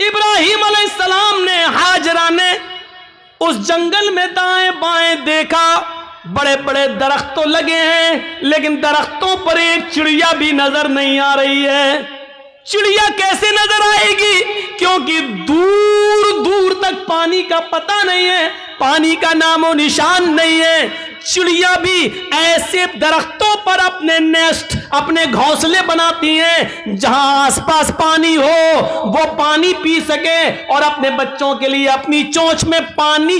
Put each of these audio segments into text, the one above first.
इब्राहिम अलैहिस्सलाम ने, हाजरा ने उस जंगल में दाएं बाएं देखा, बड़े बड़े दरख्त तो लगे हैं लेकिन दरख्तों पर एक चिड़िया भी नजर नहीं आ रही है। चिड़िया कैसे नजर आएगी? क्योंकि दूर दूर तक पानी का पता नहीं है, पानी का नामो निशान नहीं है। चिड़िया भी ऐसे दरख्तों पर अपने नेस्ट, अपने घोंसले बनाती हैं जहां आसपास पानी हो, वो पानी पी सके और अपने बच्चों के लिए अपनी चोंच में पानी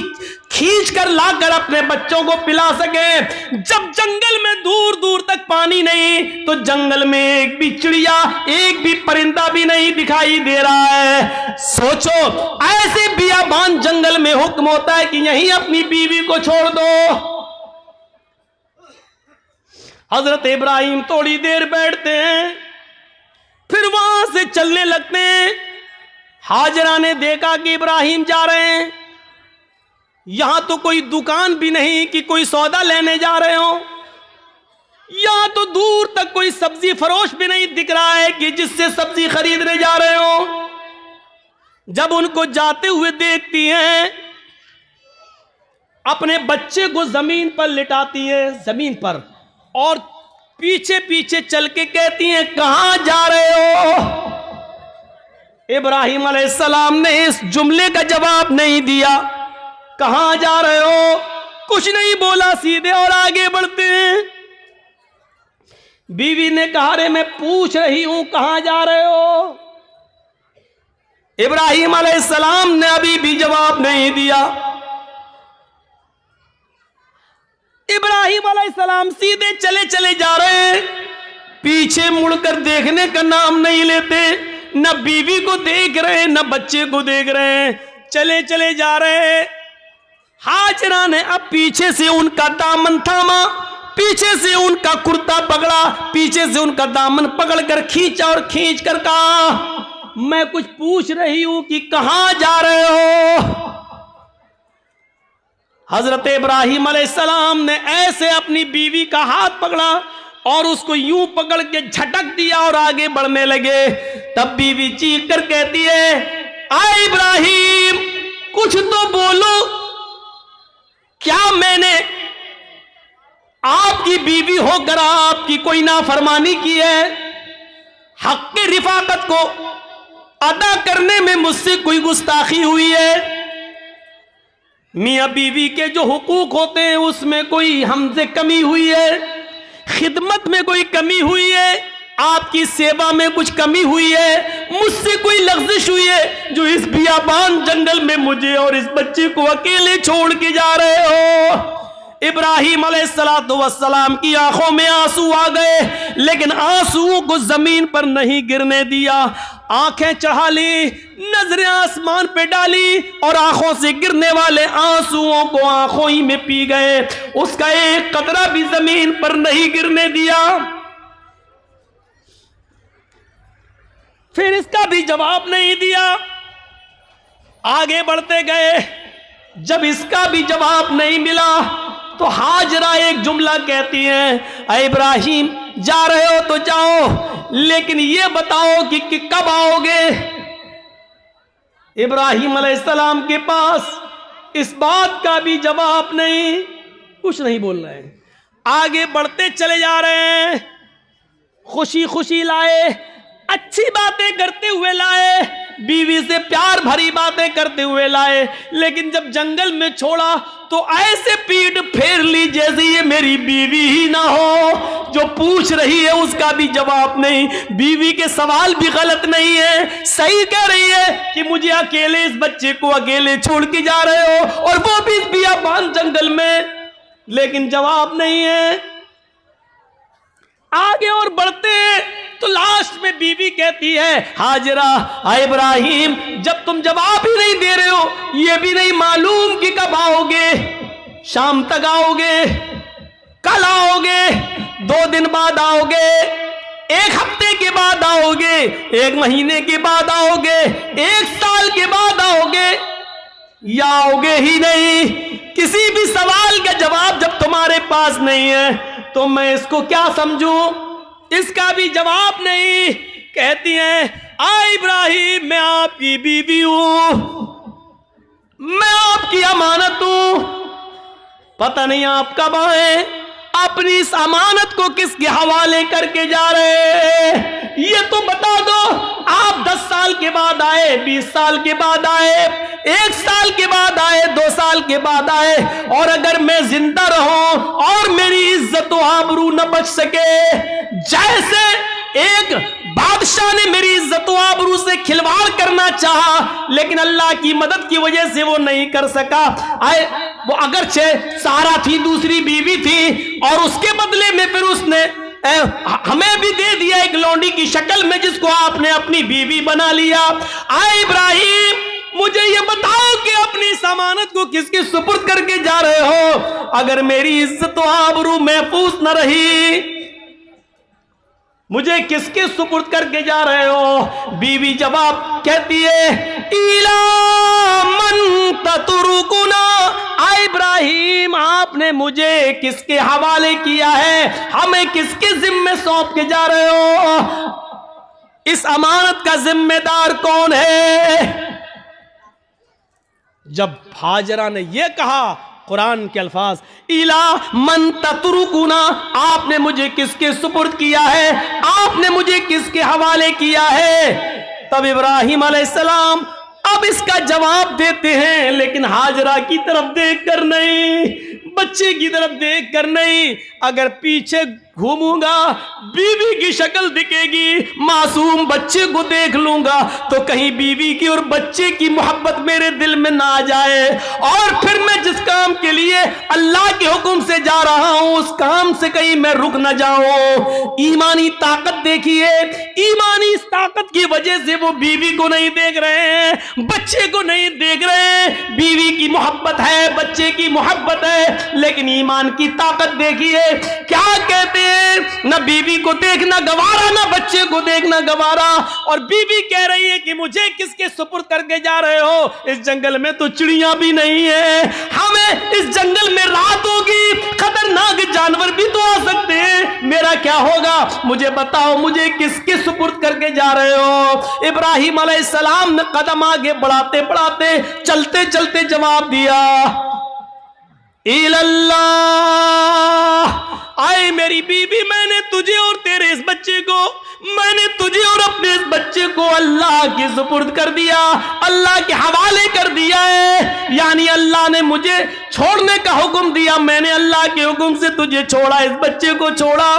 खींच कर लाकर अपने बच्चों को पिला सके। जब जंगल में दूर दूर तक पानी नहीं तो जंगल में एक भी चिड़िया, एक भी परिंदा भी नहीं दिखाई दे रहा है। सोचो, ऐसे बियाबान जंगल में हुक्म होता है कि यहीं अपनी बीवी को छोड़ दो। हजरत इब्राहिम थोड़ी देर बैठते हैं, फिर वहां से चलने लगते हैं। हाजरा ने देखा कि इब्राहिम जा रहे हैं, यहां तो कोई दुकान भी नहीं कि कोई सौदा लेने जा रहे हो, यहां तो दूर तक कोई सब्जी फरोश भी नहीं दिख रहा है कि जिससे सब्जी खरीदने जा रहे हो। जब उनको जाते हुए देखती हैं, अपने बच्चे को जमीन पर लिटाती है, जमीन पर, और पीछे पीछे चल के कहती हैं, कहां जा रहे हो? इब्राहिम अलैहिस्सलाम ने इस जुमले का जवाब नहीं दिया। कहां जा रहे हो? कुछ नहीं बोला, सीधे और आगे बढ़ते हैं। बीवी ने कहा, रे मैं पूछ रही हूं कहां जा रहे हो? इब्राहिम अलैहिस्सलाम ने अभी भी जवाब नहीं दिया। इब्राहिम अलैहिस्सलाम सीधे चले चले जा रहे हैं, पीछे मुड़कर देखने का नाम नहीं लेते, न बीवी को देख रहे न बच्चे को देख रहे हैं, चले चले जा रहे हैं। हाजरा ने अब पीछे से उनका दामन थामा, पीछे से उनका कुर्ता पकड़ा, पीछे से उनका दामन पकड़कर खींचा और खींच कर कहा, मैं कुछ पूछ रही हूं कि कहां जा रहे हो? हजरत इब्राहिम अलैहिस्सलाम ने ऐसे अपनी बीवी का हाथ पकड़ा और उसको यूं पकड़ के झटक दिया और आगे बढ़ने लगे। तब बीवी चीख कर कहती है, आए इब्राहिम, कुछ तो बोलो, क्या मैंने आपकी बीवी होकर आपकी कोई नाफरमानी की है? हक की रिफाकत को अदा करने में मुझसे कोई गुस्ताखी हुई है? मियां बीवी के जो हुकूक होते हैं उसमें कोई हमसे कमी हुई है? खिदमत में कोई कमी हुई है? आपकी सेवा में कुछ कमी हुई है? मुझसे कोई लग़्ज़िश हुई है जो इस बियाबान जंगल में मुझे और इस बच्चे को अकेले छोड़ के जा रहे हो? इब्राहिम अलैहिस्सलातु वस्सलाम की आंखों में आंसू आ गए, लेकिन आंसुओं को जमीन पर नहीं गिरने दिया। आंखें चढ़ा ली, नजरें आसमान पे डाली और आंखों से गिरने वाले आंसुओं को आंखों ही में पी गए। उसका एक कतरा भी जमीन पर नहीं गिरने दिया। फिर इसका भी जवाब नहीं दिया, आगे बढ़ते गए। जब इसका भी जवाब नहीं मिला तो हाजरा एक जुमला कहती हैं, अरे इब्राहिम, जा रहे हो तो जाओ, लेकिन ये बताओ कि कब आओगे? इब्राहिम अलैहिस्सलाम के पास इस बात का भी जवाब नहीं, कुछ नहीं बोल रहे हैं। आगे बढ़ते चले जा रहे हैं, खुशी खुशी लाए, अच्छी बातें करते हुए लाए, बीवी से प्यार भरी बातें करते हुए लाए, लेकिन जब जंगल में छोड़ा तो ऐसे पीठ फेर ली जैसे ये मेरी बीवी ही ना हो। जो पूछ रही है उसका भी जवाब नहीं, बीवी के सवाल भी गलत नहीं है, सही कह रही है कि मुझे अकेले, इस बच्चे को अकेले छोड़ के जा रहे हो, और वो भी इस बियाबान जंगल में, लेकिन जवाब नहीं है। आगे और बढ़ते तो लास्ट में बीवी कहती है, हाजरा, इब्राहिम, जब तुम जवाब ही नहीं दे रहे हो, ये भी नहीं मालूम कि कब आओगे, शाम तक आओगे, कल आओगे, 2 दिन बाद आओगे, 1 हफ्ते के बाद आओगे, 1 महीने के बाद आओगे, 1 साल के बाद आओगे, या आओगे ही नहीं? किसी भी सवाल का जवाब जब तुम्हारे पास नहीं है तो मैं इसको क्या समझूं? इसका भी जवाब नहीं। कहती हैं, आए इब्राहिम, मैं आपकी बीवी हूं, मैं आपकी अमानत हूं, पता नहीं आप कब आए, अपनी इस अमानत को किसके हवाले करके जा रहे, ये तो बता दो। आप 10 साल के बाद आए, 20 साल के बाद आए, 1 साल के बाद आए, 2 साल के बाद आए, और अगर मैं जिंदा रहूं और मेरी इज्जत व आबरू न बच सके, जैसे एक बादशाह ने मेरी इज्जत व आबरू से खिलवाड़ करना चाहा लेकिन अल्लाह की मदद की वजह से वो नहीं कर सका। आए वो अगरचे सारा थी, दूसरी बीवी थी, और उसके बदले में फिर उसने हमें भी दे दिया एक लौंडी की शक्ल में, जिसको आपने अपनी बीवी बना लिया। आए इब्राहिम, मुझे ये बताओ कि अपनी समानत को किसके सुपुर्द करके जा रहे हो? अगर मेरी इज्जत व आबरू महफूज न रही, मुझे किसके सुपुर्द करके जा रहे हो? बीवी जवाब कहती है, इला मन ततरुकुना। आ इब्राहिम, आपने मुझे किसके हवाले किया है? हमें किसके जिम्मे सौंप के जा रहे हो? इस अमानत का जिम्मेदार कौन है? जब हाजरा ने यह कहा, कुरान के अल्फाज, इला मन ततरुकुना, आपने मुझे किसके सुपुर्द किया है, आपने मुझे किसके हवाले किया है? तब इब्राहिम अलैहिस्सलाम अब इसका जवाब देते हैं, लेकिन हाजरा की तरफ देखकर नहीं, बच्चे की तरफ देखकर नहीं। अगर पीछे घूमूंगा बीवी की शक्ल दिखेगी, मासूम बच्चे को देख लूंगा तो कहीं बीवी की और बच्चे की मोहब्बत मेरे दिल में ना आ जाए, और फिर मैं जिस काम के लिए अल्लाह के हुक्म से जा रहा हूं उस काम से कहीं मैं रुक ना जाऊं। ईमानी ताकत देखिए, ईमानी इस ताकत की वजह से वो बीवी को नहीं देख रहे हैं, बच्चे को नहीं देख रहे हैं। बीवी की मोहब्बत है, बच्चे की मोहब्बत है, लेकिन ईमान की ताकत देखिए। क्या कहते हैं, न बीवी को देखना गवारा, न बच्चे को देखना गवारा, और बीवी कह रही है कि मुझे किसके सुपुर्द करके जा रहे हो? इस जंगल में तो चिड़िया भी नहीं है, हमें इस जंगल में रात होगी, खतरनाक जानवर भी तो आ सकते हैं, मेरा क्या होगा? मुझे बताओ, मुझे किसके सुपुर्द करके जा रहे हो? इब्राहिम अलैहिस्सलाम ने कदम आगे बढ़ाते बढ़ाते, चलते चलते जवाब दिया, इल्लल्लाह। आए मेरी बीबी, मैंने तुझे और तेरे इस बच्चे को, मैंने तुझे और अपने इस बच्चे को अल्लाह के सुपुर्द कर दिया, अल्लाह के हवाले कर दिया है। यानी अल्लाह ने मुझे छोड़ने का हुक्म दिया, मैंने अल्लाह के हुक्म से तुझे छोड़ा, इस बच्चे को छोड़ा।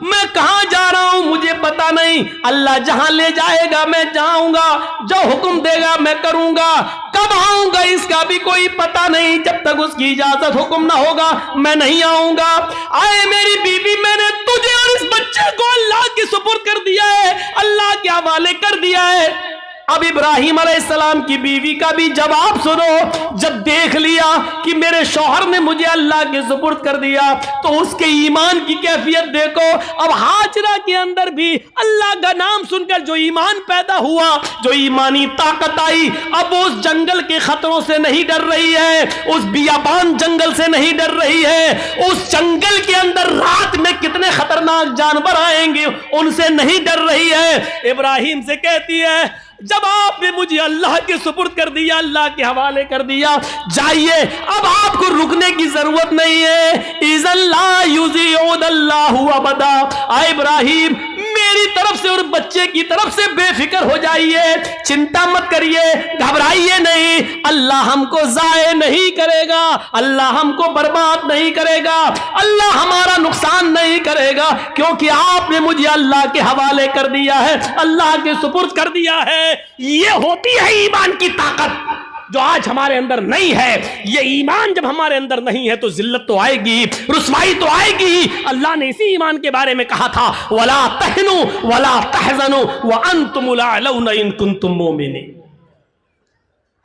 मैं कहां जा रहा हूं मुझे पता नहीं, अल्लाह जहां ले जाएगा मैं जाऊंगा, जो हुक्म देगा मैं करूंगा, कब आऊंगा इसका भी कोई पता नहीं, जब तक उसकी इजाजत हुक्म ना होगा मैं नहीं आऊंगा। आए मेरी बीवी, मैंने तुझे और इस बच्चे को अल्लाह के सुपुर्द कर दिया है, अल्लाह के हवाले कर दिया है। अब इब्राहिम अलैहिस्सलाम की बीवी का भी जवाब सुनो। जब देख लिया कि मेरे शौहर ने मुझे अल्लाह के सुपुर्द कर दिया तो उसके ईमान की कैफियत देखो। अब हाजरा के अंदर भी अल्लाह का नाम सुनकर जो ईमान पैदा हुआ, जो ईमानी ताकत आई, अब वो उस जंगल के खतरों से नहीं डर रही है, उस बियाबान जंगल से नहीं डर रही है, उस जंगल के अंदर रात में कितने खतरनाक जानवर आएंगे उनसे नहीं डर रही है। इब्राहिम से कहती है, जब आपने मुझे अल्लाह के सुपुर्द कर दिया, अल्लाह के हवाले कर दिया, जाइए, अब आपको रुकने की जरूरत नहीं है। इज़ल्ला युज़िउदल्लाहु अबदा। आ इब्राहिम, मेरी तरफ से और बच्चे की तरफ से बेफिक्र हो जाइए, चिंता मत करिए, घबराइए नहीं, अल्लाह हमको जाये नहीं करेगा, अल्लाह हमको बर्बाद नहीं करेगा, अल्लाह हमारा नुकसान नहीं करेगा, क्योंकि आपने मुझे अल्लाह के हवाले कर दिया है, अल्लाह के सुपुर्द कर दिया है। ये होती है ईमान की ताकत जो आज हमारे अंदर नहीं है। ये ईमान जब हमारे अंदर नहीं है तो जिल्लत तो आएगी, रुसवाई तो आएगी। अल्लाह ने इसी ईमान के बारे में कहा था, वला तहनु वला तहज़नु व अंतुमुल अअलौना इन कुंतुम मोमिनीन।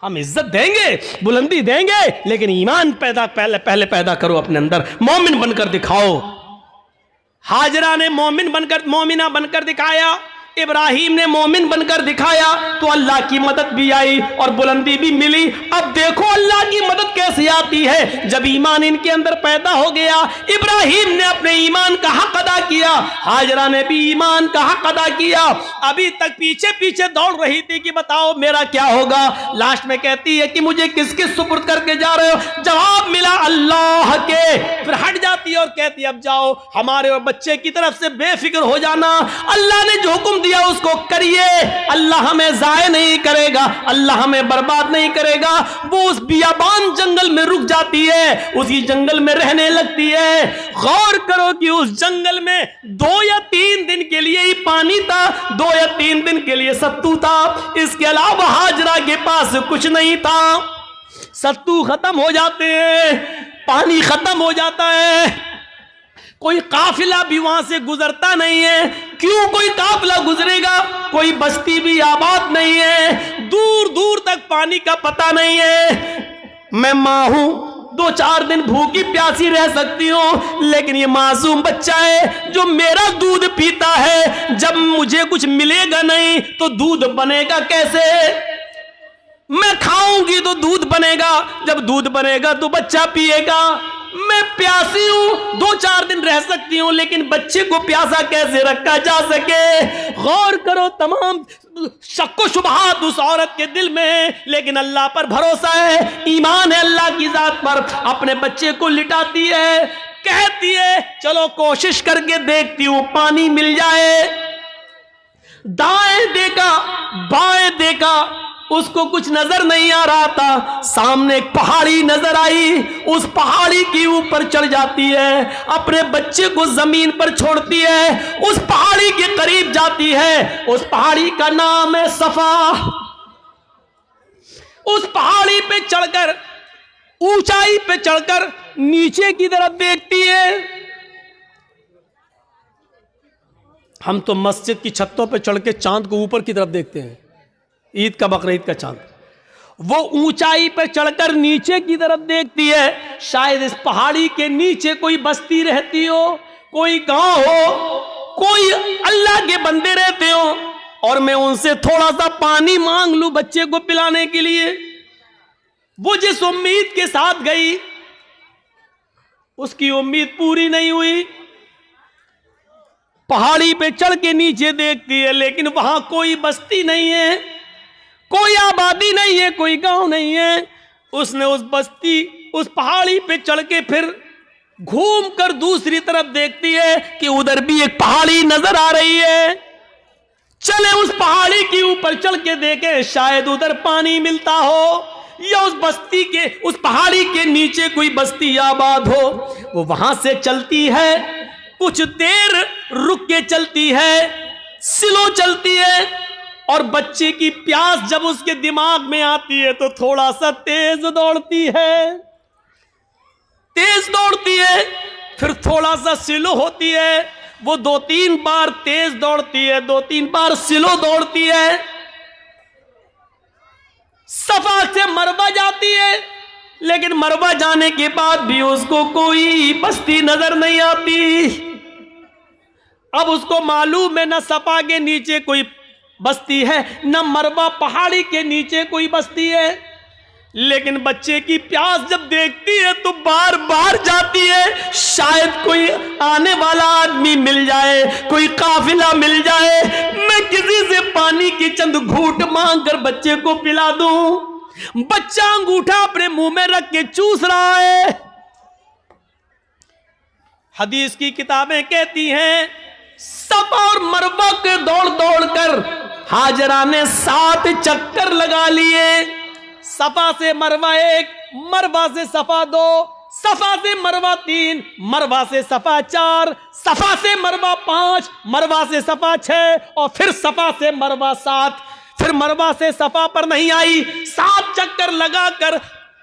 हम इज्जत देंगे, बुलंदी देंगे, लेकिन ईमान पहले पैदा करो अपने अंदर, मोमिन बनकर दिखाओ। हाजरा ने मोमिना बनकर दिखाया। इब्राहिम ने मोमिन बनकर दिखाया तो अल्लाह की मदद भी आई और बुलंदी भी मिली। अब देखो अल्लाह की मदद कैसे आती है, जब ईमान इनके अंदर पैदा हो गया। इब्राहिम ने अपने ईमान का हक अदा किया, हाजरा ने भी ईमान का हक अदा किया। अभी तक पीछे पीछे दौड़ रही थी कि बताओ मेरा क्या होगा। लास्ट में कहती है कि मुझे किसके सुपुर्द करके जा रहे हो। जवाब मिला अल्लाह के। फिर हट जाती है और कहती है अब जाओ हमारे और बच्चे की तरफ से बेफिक्र हो जाना, अल्लाह ने जो हुक्म दिया उसको करिए, अल्लाह हमें जाया नहीं करेगा, अल्लाह हमें बर्बाद नहीं करेगा। वो उस बियाबान जंगल में रुक जाती है, उसी जंगल में रहने लगती है। गौर करो कि उस जंगल में 2 या 3 दिन के लिए ही पानी था, 2 या 3 दिन के लिए सत्तू था, इसके अलावा हाजरा के पास कुछ नहीं था। सत्तू खत्म हो जाते हैं, पानी खत्म हो जाता है, कोई काफिला भी वहां से गुजरता नहीं है। क्यों कोई काफिला गुजरेगा, कोई बस्ती भी आबाद नहीं है, दूर दूर तक पानी का पता नहीं है। मैं मां हूं, 2-4 दिन भूखी प्यासी रह सकती हूं, लेकिन ये मासूम बच्चा है जो मेरा दूध पीता है, जब मुझे कुछ मिलेगा नहीं तो दूध बनेगा कैसे। मैं खाऊंगी तो दूध बनेगा, जब दूध बनेगा तो बच्चा पिएगा। मैं प्यासी हूं, 2-4 दिन रह सकती हूं, लेकिन बच्चे को प्यासा कैसे रखा जा सके। गौर करो, तमाम शक्को शुबहात उस औरत के दिल में है, लेकिन अल्लाह पर भरोसा है, ईमान है अल्लाह की जात पर। अपने बच्चे को लिटाती है, कहती है चलो कोशिश करके देखती हूं पानी मिल जाए। दाएं देखा बाएं देखा, उसको कुछ नजर नहीं आ रहा था। सामने एक पहाड़ी नजर आई, उस पहाड़ी के ऊपर चढ़ जाती है, अपने बच्चे को जमीन पर छोड़ती है, उस पहाड़ी के करीब जाती है। उस पहाड़ी का नाम है सफा। उस पहाड़ी पे चढ़कर, ऊंचाई पे चढ़कर नीचे की तरफ देखती है। हम तो मस्जिद की छतों पे चढ़ के चांद को ऊपर की तरफ देखते हैं, ईद का बकरीद का चांद। वो ऊंचाई पर चढ़कर नीचे की तरफ देखती है, शायद इस पहाड़ी के नीचे कोई बस्ती रहती हो, कोई गांव हो, कोई अल्लाह के बंदे रहते हो, और मैं उनसे थोड़ा सा पानी मांग लूं बच्चे को पिलाने के लिए। वो जिस उम्मीद के साथ गई, उसकी उम्मीद पूरी नहीं हुई। पहाड़ी पे चढ़ के नीचे देखती है, लेकिन वहां कोई बस्ती नहीं है, कोई आबादी नहीं है, कोई गांव नहीं है। उसने उस बस्ती, उस पहाड़ी पे चढ़ के फिर घूमकर दूसरी तरफ देखती है कि उधर भी एक पहाड़ी नजर आ रही है। चले उस पहाड़ी के ऊपर चढ़ के देखे, शायद उधर पानी मिलता हो, या उस बस्ती के, उस पहाड़ी के नीचे कोई बस्ती आबाद हो। वो वहां से चलती है, कुछ देर रुक के चलती है, स्लो चलती है, और बच्चे की प्यास जब उसके दिमाग में आती है तो थोड़ा सा तेज दौड़ती है, तेज दौड़ती है, फिर थोड़ा सा स्लो होती है। वो 2-3 बार तेज दौड़ती है, 2-3 बार स्लो दौड़ती है। सफा से मरवा जाती है, लेकिन मरवा जाने के बाद भी उसको कोई बस्ती नजर नहीं आती। अब उसको मालूम है न सफा के नीचे कोई बस्ती है, न मरवा पहाड़ी के नीचे कोई बस्ती है, लेकिन बच्चे की प्यास जब देखती है तो बार बार जाती है, शायद कोई आने वाला आदमी मिल जाए, कोई काफिला मिल जाए, मैं किसी से पानी की चंद घूंट मांग कर बच्चे को पिला दूं। बच्चा अंगूठा अपने मुंह में रख के चूस रहा है। हदीस की किताबें कहती हैं सफा और मरवा के दौड़ दौड़ कर हाजरा ने 7 चक्कर लगा लिए। सफा से मरवा 1, मरवा से सफा 2, सफा से मरवा 3, मरवा से सफा 4, सफा से मरवा 5, मरवा से सफा 6, और फिर सफा से मरवा 7। फिर मरवा से सफा पर नहीं आई, 7 चक्कर लगाकर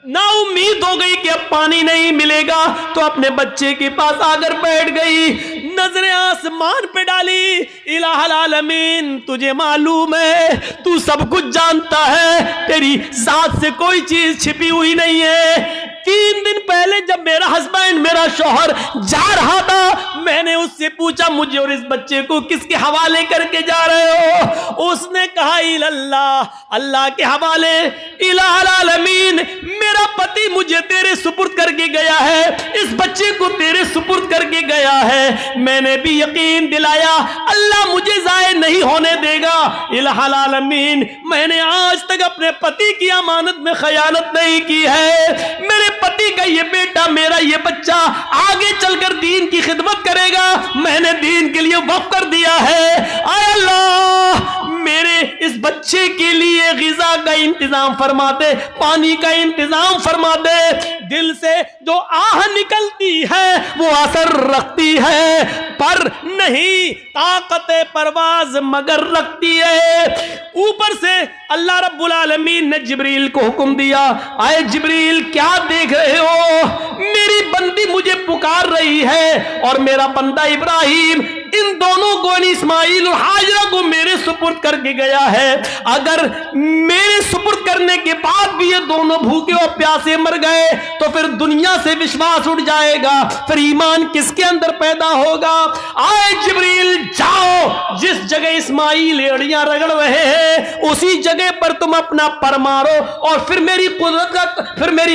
ना उम्मीद हो गई कि अब पानी नहीं मिलेगा, तो अपने बच्चे के पास आकर बैठ गई, नजरें आसमान पे डाली। इलाहुल आलमीन, तुझे मालूम है, तू सब कुछ जानता है, तेरी जात से कोई चीज छिपी हुई नहीं है, 3 दिन पहले जब मेरा हस्बैंड, मेरा शौहर जा रहा था, मैंने उससे पूछा मुझे और इस बच्चे को किसके हवाले करके जा रहे हो? उसने कहा इल्लाह, अल्लाह के हवाले, इलाहुल आलमीन, मेरा पति मुझे तेरे सुपुर्द करके गया है, इस बच्चे को तेरे सुपुर्द करके गया है। मैंने भी यकीन दिलाया अल्लाह मुझे जाए नहीं होने देगा। इलाहुल आलमीन, मैंने आज तक अपने पति की अमानत में खयानत नहीं की है। मेरे पति का ये बेटा, मेरा ये बच्चा आगे चलकर दीन की खिदमत करेगा, मैंने दीन के लिए वक्फ कर दिया है। आय अल्लाह, मेरे इस बच्चे के लिए ग़िज़ा का इंतजाम फरमा दे, पानी का इंतजाम फरमा दे। दिल से जो आह निकलती है वो असर रखती है, पर नहीं ताकत परवाज मगर रखती है। ऊपर से अल्लाह रब्बुल आलमीन ने जिब्रील को हुक्म दिया, आए जिब्रील क्या देख रहे हो? मेरी बंदी मुझे पुकार रही है और मेरा बंदा इब्राहिम इन दोनों को, इस्माइल और हाजरा को मेरे सुपुर्द करके गया है। अगर मेरे सुपुर्द करने के बाद भी ये दोनों भूखे और प्यासे मर गए तो फिर दुनिया से विश्वास उठ जाएगा, फिर ईमान किसके अंदर पैदा होगा? आए जिब्रील, जाओ, जिस जगह इस्माइल एड़ियां रगड़ रहे हैं उसी जगह पर तुम अपना पर मारो और फिर मेरी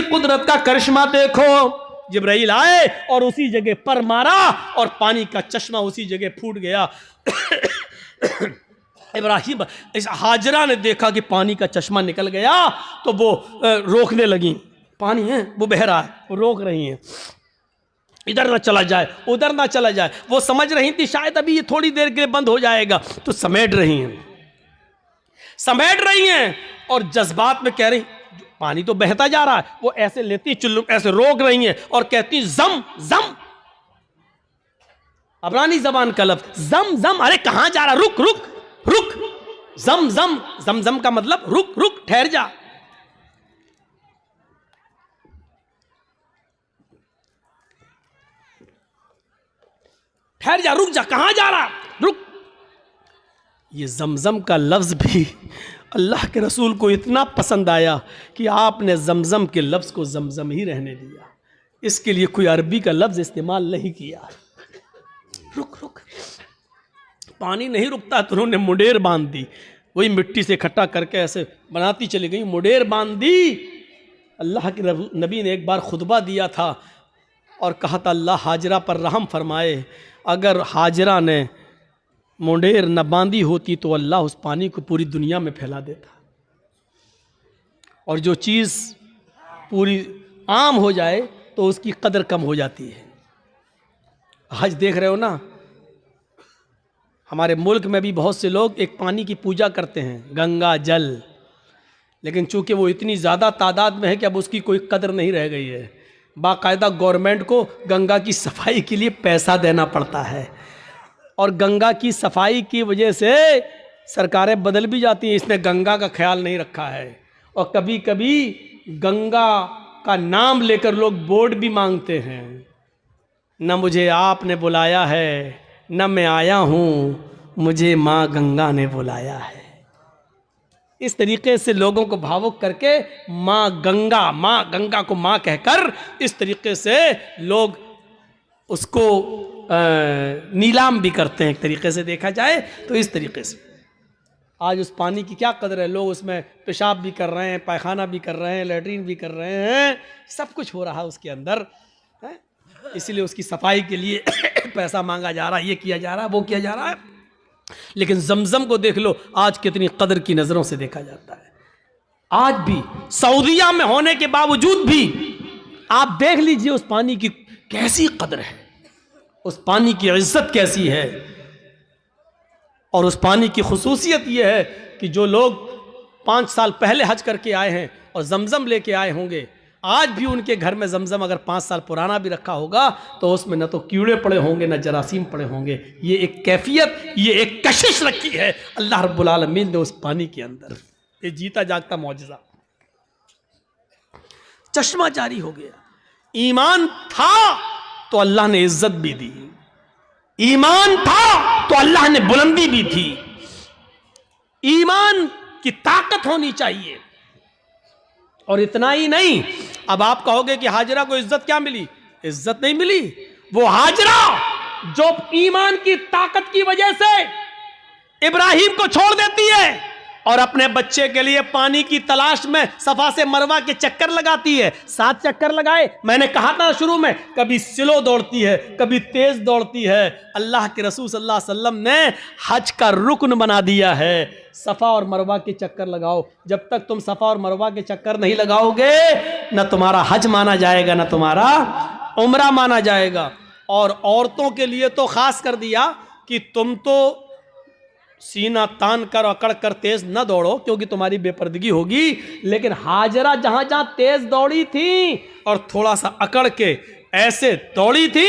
कुदरत का करिश्मा देखो। जिब्राइल आए और उसी जगह पर मारा और पानी का चश्मा उसी जगह फूट गया। इब्राहिम, इस हाजरा ने देखा कि पानी का चश्मा निकल गया तो वो रोकने लगी, पानी है वो बह रहा है, वो रोक रही हैं, इधर ना चला जाए उधर ना चला जाए। वो समझ रही थी शायद अभी ये थोड़ी देर के लिए बंद हो जाएगा, तो समेट रही हैं और जज्बात में कह रही, पानी तो बहता जा रहा है, वो ऐसे लेती चुल्लू, ऐसे रोक रही हैं और कहती जम जम, अबरानी जबान का लफ्ज जम जम। अरे कहां जा रहा? रुक रुक रुक, जम जम, जम जम का मतलब रुक रुक, ठहर जा। ठहर जा, रुक जा, कहां जा रहा? रुक। ये जमजम का लफ्ज भी अल्लाह के रसूल को इतना पसंद आया कि आपने जमजम के लफ्ज़ को जमजम ही रहने दिया, इसके लिए कोई अरबी का लफ्ज़ इस्तेमाल नहीं किया। रुक रुक, पानी नहीं रुकता तो उन्होंने मुडेर बांध दी, वही मिट्टी से इकट्ठा करके ऐसे बनाती चली गई, मुडेर बांध दी। अल्लाह के नबी ने एक बार खुतबा दिया था और कहा था अल्लाह हाजरा पर रहम फरमाए, अगर हाजरा ने मुंडेर न बांधी होती तो अल्लाह उस पानी को पूरी दुनिया में फैला देता। और जो चीज़ पूरी आम हो जाए तो उसकी कदर कम हो जाती है। आज देख रहे हो ना, हमारे मुल्क में भी बहुत से लोग एक पानी की पूजा करते हैं, गंगा जल, लेकिन चूंकि वो इतनी ज़्यादा तादाद में है कि अब उसकी कोई कदर नहीं रह गई है। बाकायदा गवर्नमेंट को गंगा की सफाई के लिए पैसा देना पड़ता है और गंगा की सफाई की वजह से सरकारें बदल भी जाती हैं, इसने गंगा का ख्याल नहीं रखा है। और कभी कभी गंगा का नाम लेकर लोग बोर्ड भी मांगते हैं, न मुझे आपने बुलाया है न मैं आया हूँ, मुझे माँ गंगा ने बुलाया है। इस तरीके से लोगों को भावुक करके माँ गंगा को माँ कहकर इस तरीके से लोग उसको नीलाम भी करते हैं। एक तरीके से देखा जाए तो इस तरीके से आज उस पानी की क्या कदर है। लोग उसमें पेशाब भी कर रहे हैं, पायखाना भी कर रहे हैं, लेटरिन भी कर रहे हैं, सब कुछ हो रहा है उसके अंदर है। इसीलिए उसकी सफाई के लिए पैसा मांगा जा रहा है, ये किया जा रहा है, वो किया जा रहा है। लेकिन जमजम को देख लो, आज कितनी कदर की नज़रों से देखा जाता है। आज भी सऊदीया में होने के बावजूद भी आप देख लीजिए उस पानी की कैसी कदर है, उस पानी की इज्जत कैसी है। और उस पानी की खुसूसियत यह है कि जो लोग 5 साल पहले हज करके आए हैं और जमजम लेके आए होंगे, आज भी उनके घर में जमजम अगर 5 साल पुराना भी रखा होगा तो उसमें न तो कीड़े पड़े होंगे न जरासीम पड़े होंगे। ये एक कैफियत, ये एक कशिश रखी है अल्लाह रब्बुल आलमीन ने उस पानी के अंदर। ये जीता जागता मौजज़ा, चश्मा जारी हो गया। ईमान था तो अल्लाह ने इज्जत भी दी, ईमान था तो अल्लाह ने बुलंदी भी थी। ईमान की ताकत होनी चाहिए। और इतना ही नहीं, अब आप कहोगे कि हाजरा को इज्जत क्या मिली? इज्जत नहीं मिली। वो हाजरा जो ईमान की ताकत की वजह से इब्राहिम को छोड़ देती है और अपने बच्चे के लिए पानी की तलाश में सफा से मरवा के चक्कर लगाती है। 7 चक्कर लगाए। मैंने कहा था शुरू में, कभी स्लो दौड़ती है, कभी तेज दौड़ती है। अल्लाह के रसूल सल्लल्लाहु अलैहि वसल्लम ने हज का रुकन बना दिया है, सफा और मरवा के चक्कर लगाओ। जब तक तुम सफा और मरवा के चक्कर नहीं लगाओगे, न तुम्हारा हज माना जाएगा, न तुम्हारा उम्रा माना जाएगा। और औरतों के लिए तो खास कर दिया कि तुम तो सीना तान कर अकड़ कर तेज न दौड़ो, क्योंकि तुम्हारी बेपर्दगी होगी। लेकिन हाजरा जहां जहां तेज दौड़ी थी और थोड़ा सा अकड़ के ऐसे दौड़ी थी,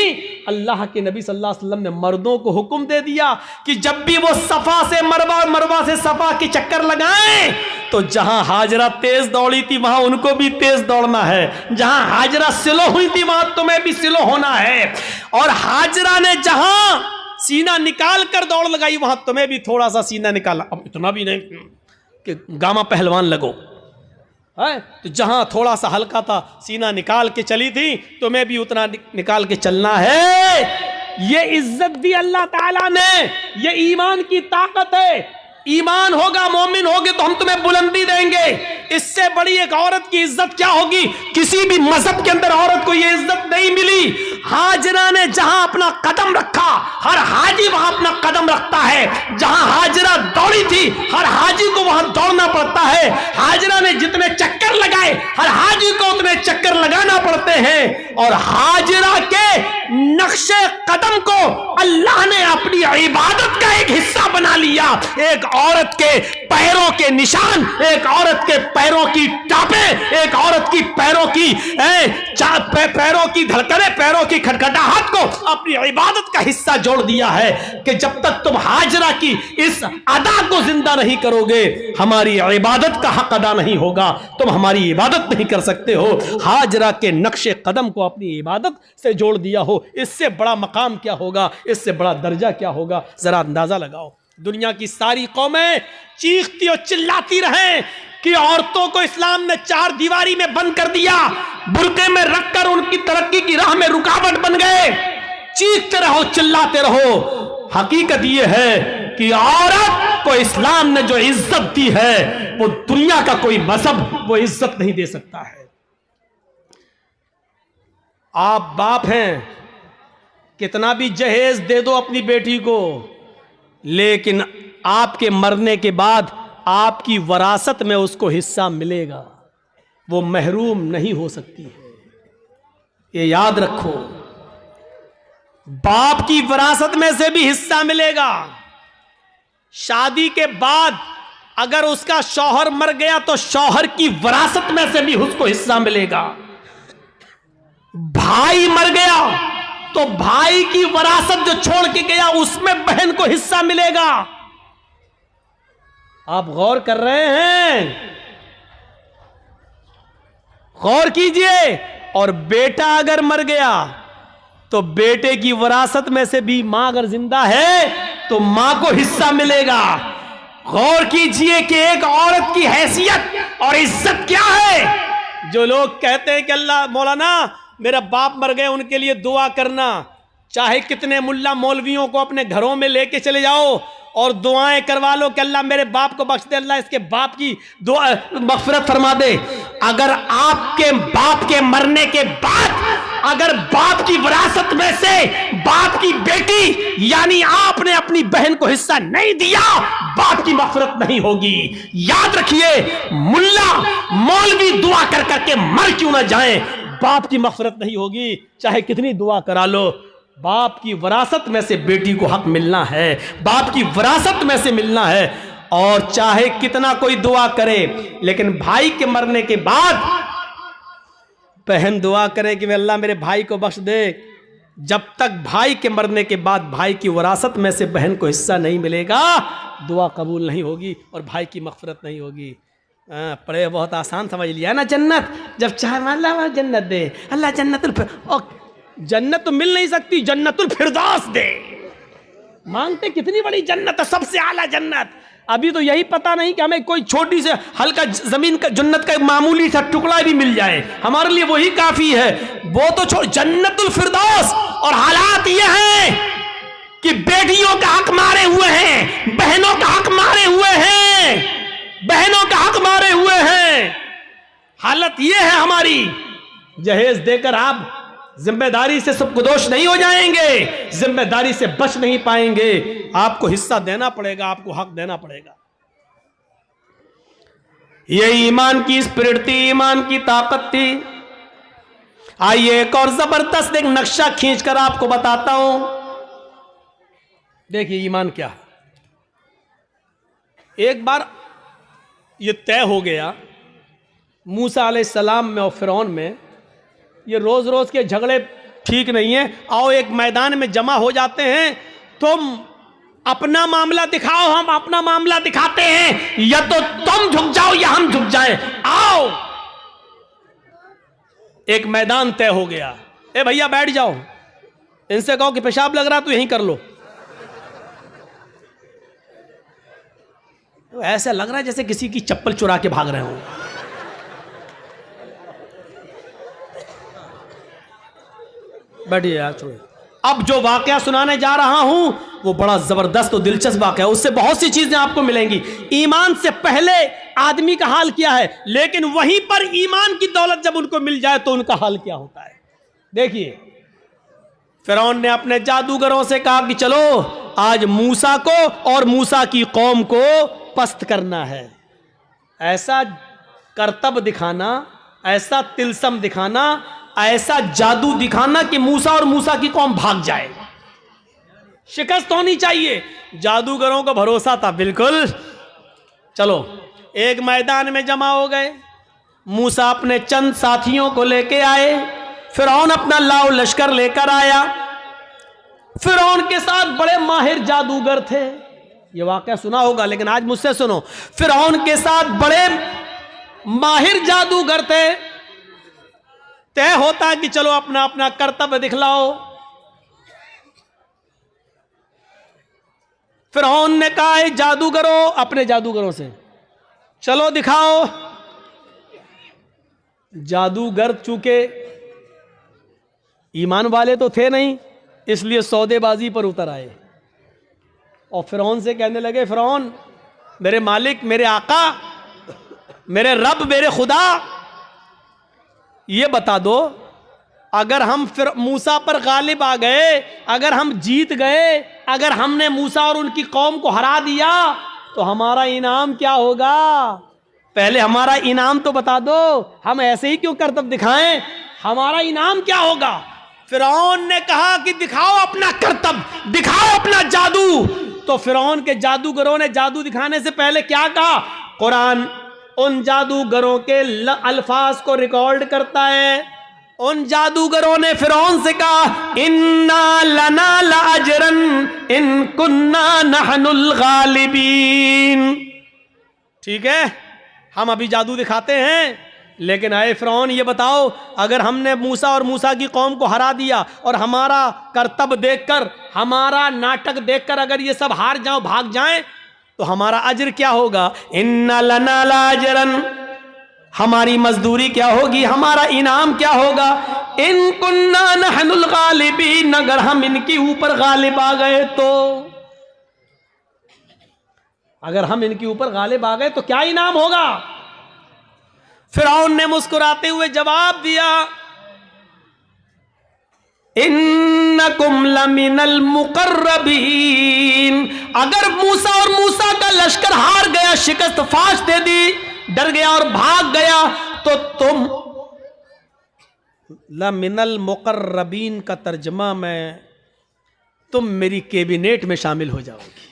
अल्लाह के नबी सल्लल्लाहु अलैहि वसल्लम ने मर्दों को हुक्म दे दिया कि जब भी वो सफा से मरवा, मरवा से सफा के चक्कर लगाएं, तो जहां हाजरा तेज दौड़ी थी वहां उनको भी तेज दौड़ना है। जहां हाजरा स्लो हुई थी वहां तुम्हें भी स्लो होना है। और हाजरा ने जहां सीना निकाल कर दौड़ लगाई, वहां तुम्हें भी थोड़ा सा सीना निकाला। अब इतना भी नहीं कि गामा पहलवान लगो है, तो जहां थोड़ा सा हल्का था सीना निकाल के चली थी, तुम्हें भी उतना निकाल के चलना है। ये इज्जत दी अल्लाह ताला ने, ये ईमान की ताकत है। ईमान होगा, मोमिन होगे तो हम तुम्हें बुलंदी देंगे। इससे बड़ी एक औरत की इज्जत क्या होगी? किसी भी मजहब के अंदर औरत को यह इज्जत नहीं मिली। हाजरा ने जहां अपना कदम रखा, हर हाजी वहां अपना कदम रखता है। जहां हाजरा दौड़ी थी, हर हाजी को वहां दौड़ना पड़ता है। हाजरा ने जितने चक्कर लगाए, हर हाजी को उतने चक्कर लगाना पड़ते हैं। और हाजरा के नक्शे कदम को अल्लाह ने अपनी इबादत का एक हिस्सा बना लिया। एक औरत के पैरों के निशान, एक औरत के पैरों की टापे, एक औरत की पैरों की पैरों की धड़कने, पैरों की खटखटाहट को अपनी इबादत का हिस्सा जोड़ दिया है कि जब तक तुम हाजरा की इस अदा को जिंदा नहीं करोगे, हमारी इबादत का हक अदा नहीं होगा। तुम हमारी इबादत नहीं कर सकते हो। हाजरा के नक्शे कदम को अपनी इबादत से जोड़ दिया हो, इससे बड़ा मकाम क्या होगा, इससे बड़ा दर्जा क्या होगा? जरा अंदाजा लगाओ। दुनिया की सारी कौमें चीखती और चिल्लाती रहें कि औरतों को इस्लाम ने 4 दीवारी में बंद कर दिया, बुर्के में रखकर उनकी तरक्की की राह में रुकावट बन गए। चीखते रहो, चिल्लाते रहो। हकीकत यह है कि औरत को इस्लाम ने जो इज्जत दी है, वो दुनिया का कोई मजहब वो इज्जत नहीं दे सकता है। आप बाप हैं, कितना भी जहेज दे दो अपनी बेटी को, लेकिन आपके मरने के बाद आपकी वरासत में उसको हिस्सा मिलेगा, वो महरूम नहीं हो सकती है। ये याद रखो, बाप की वरासत में से भी हिस्सा मिलेगा। शादी के बाद अगर उसका शौहर मर गया तो शौहर की वरासत में से भी उसको हिस्सा मिलेगा। भाई मर गया तो भाई की वरासत जो छोड़ के गया उसमें बहन को हिस्सा मिलेगा। आप गौर कर रहे हैं? गौर कीजिए। और बेटा अगर मर गया तो बेटे की वरासत में से भी मां अगर जिंदा है तो मां को हिस्सा मिलेगा। गौर कीजिए कि एक औरत की हैसियत और इज्जत क्या है। जो लोग कहते हैं कि अल्लाह मौलाना मेरा बाप मर गए, उनके लिए दुआ करना, चाहे कितने मुल्ला मौलवियों को अपने घरों में लेके चले जाओ और दुआएं करवा लो कि अल्लाह मेरे बाप को बख्श दे, अल्लाह इसके बाप की दुआ मगफिरत फरमा दे। अगर आपके बाप के मरने के बाद अगर बाप की विरासत में से बाप की बेटी यानी आपने अपनी बहन को हिस्सा नहीं दिया, बाप की मगफिरत नहीं होगी। याद रखिए, मुल्ला मौलवी दुआ कर करके मर क्यों ना जाए, बाप की मगफिरत नहीं होगी, चाहे कितनी दुआ करा लो। बाप की विरासत में से बेटी को हक मिलना है, बाप की विरासत में से मिलना है। और चाहे कितना कोई दुआ करे, लेकिन भाई के मरने के बाद बहन दुआ करे कि वे अल्लाह मेरे भाई को बख्श दे, जब तक भाई के मरने के बाद भाई की विरासत में से बहन को हिस्सा नहीं मिलेगा, दुआ कबूल नहीं होगी और भाई की मगफिरत नहीं होगी। पढ़े बहुत आसान समझ लिया ना। जन्नत जब चाहे अल्लाह जन्नत दे, अल्लाह जन्नत तो मिल नहीं सकती, जन्नतुल फिरदौस दे। मांगते कितनी बड़ी जन्नत है, सबसे आला जन्नत। अभी तो यही पता नहीं कि हमें कोई छोटी से हल्का जमीन का जन्नत का एक मामूली सा टुकड़ा भी मिल जाए, हमारे लिए वही काफी है। वो तो छोड़, जन्नतुल फिरदौस। और हालात ये हैं कि बेटियों का हक मारे हुए हैं, बहनों का हक मारे हुए हैं, बहनों का हक मारे हुए हैं। हालत ये है हमारी। जहेज देकर आप जिम्मेदारी से सबकुदोश नहीं हो जाएंगे, जिम्मेदारी से बच नहीं पाएंगे। आपको हिस्सा देना पड़ेगा, आपको हक देना पड़ेगा। ये ईमान की स्पिरिट थी, ईमान की ताकत थी। आइए एक और जबरदस्त एक नक्शा खींचकर आपको बताता हूं। देखिए ईमान क्या है। एक बार ये तय हो गया मूसा अलैहिस्सलाम में और फिरौन में, ये रोज रोज के झगड़े ठीक नहीं है, आओ एक मैदान में जमा हो जाते हैं, तुम अपना मामला दिखाओ, हम अपना मामला दिखाते हैं, या तो तुम झुक जाओ या हम झुक जाएं, आओ। एक मैदान तय हो गया। ए भैया बैठ जाओ, इनसे कहो कि पेशाब लग रहा तो यहीं कर लो। तो ऐसा लग रहा है जैसे किसी की चप्पल चुरा के भाग रहे हो। बैठिए यार, छोड़िए। अब जो वाकया सुनाने जा रहा हूं वो बड़ा जबरदस्त और दिलचस्प वाकया है। उससे बहुत सी चीजें आपको मिलेंगी। ईमान से पहले आदमी का हाल क्या है, लेकिन वहीं पर ईमान की दौलत जब उनको मिल जाए तो उनका हाल क्या होता है। देखिए, फिरौन ने अपने जादूगरों से कहा कि चलो आज मूसा को और मूसा की कौम को पस्त करना है। ऐसा करतब दिखाना, ऐसा तिलसम दिखाना, ऐसा जादू दिखाना कि मूसा और मूसा की कौम भाग जाए। शिकस्त होनी चाहिए। जादूगरों को भरोसा था बिल्कुल। चलो एक मैदान में जमा हो गए। मूसा अपने चंद साथियों को लेके आए, फिरौन अपना लाव लश्कर लेकर आया। फिरौन के साथ बड़े माहिर जादूगर थे। ये वाकया सुना होगा, लेकिन आज मुझसे सुनो। फिरौन के साथ बड़े माहिर जादूगर थे। तय होता कि चलो अपना अपना कर्तव्य दिखलाओ। फिरौन ने कहा जादूगरों, अपने जादूगरों से चलो दिखाओ। जादूगर चूंकि ईमान वाले तो थे नहीं, इसलिए सौदेबाजी पर उतर आए और फिरौन से कहने लगे, फिरौन मेरे मालिक, मेरे आका, मेरे रब, मेरे खुदा, ये बता दो, अगर हम फिर मूसा पर गालिब आ गए, अगर हम जीत गए, अगर हमने मूसा और उनकी कौम को हरा दिया तो हमारा इनाम क्या होगा? पहले हमारा इनाम तो बता दो। हम ऐसे ही क्यों करतब दिखाएं? हमारा इनाम क्या होगा? फिरौन ने कहा कि दिखाओ अपना करतब, दिखाओ अपना जादू। तो फिरौन के जादूगरों ने जादू दिखाने से पहले क्या कहा? कुरान उन जादूगरों के अल्फाज को रिकॉर्ड करता है। उन जादूगरों ने फिरौन से कहा, इन्ना लना लाजरन इन कुन्ना नहनुल गालिबीन। ठीक है, हम अभी जादू दिखाते हैं, लेकिन आए फिरौन ये बताओ, अगर हमने मूसा और मूसा की कौम को हरा दिया और हमारा करतब देखकर, हमारा नाटक देखकर अगर ये सब हार जाओ, भाग जाएं, तो हमारा अजर क्या होगा? इन्ना लना लाजरन, हमारी मजदूरी क्या होगी? हमारा इनाम क्या होगा? इन कुन्ना नहनुल गालिबीन, अगर हम इनके ऊपर गालिब आ गए तो, अगर हम इनके ऊपर गालिब आ गए तो क्या इनाम होगा? फिरौन ने मुस्कुराते हुए जवाब दिया, इन्नकुम लमिनल मुकर्रबीन। अगर मूसा और मूसा का लश्कर हार गया, शिकस्त फाश दे दी, डर गया और भाग गया, तो तुम लमिनल मुकर्रबीन का तर्जमा में तुम मेरी कैबिनेट में शामिल हो जाओगे,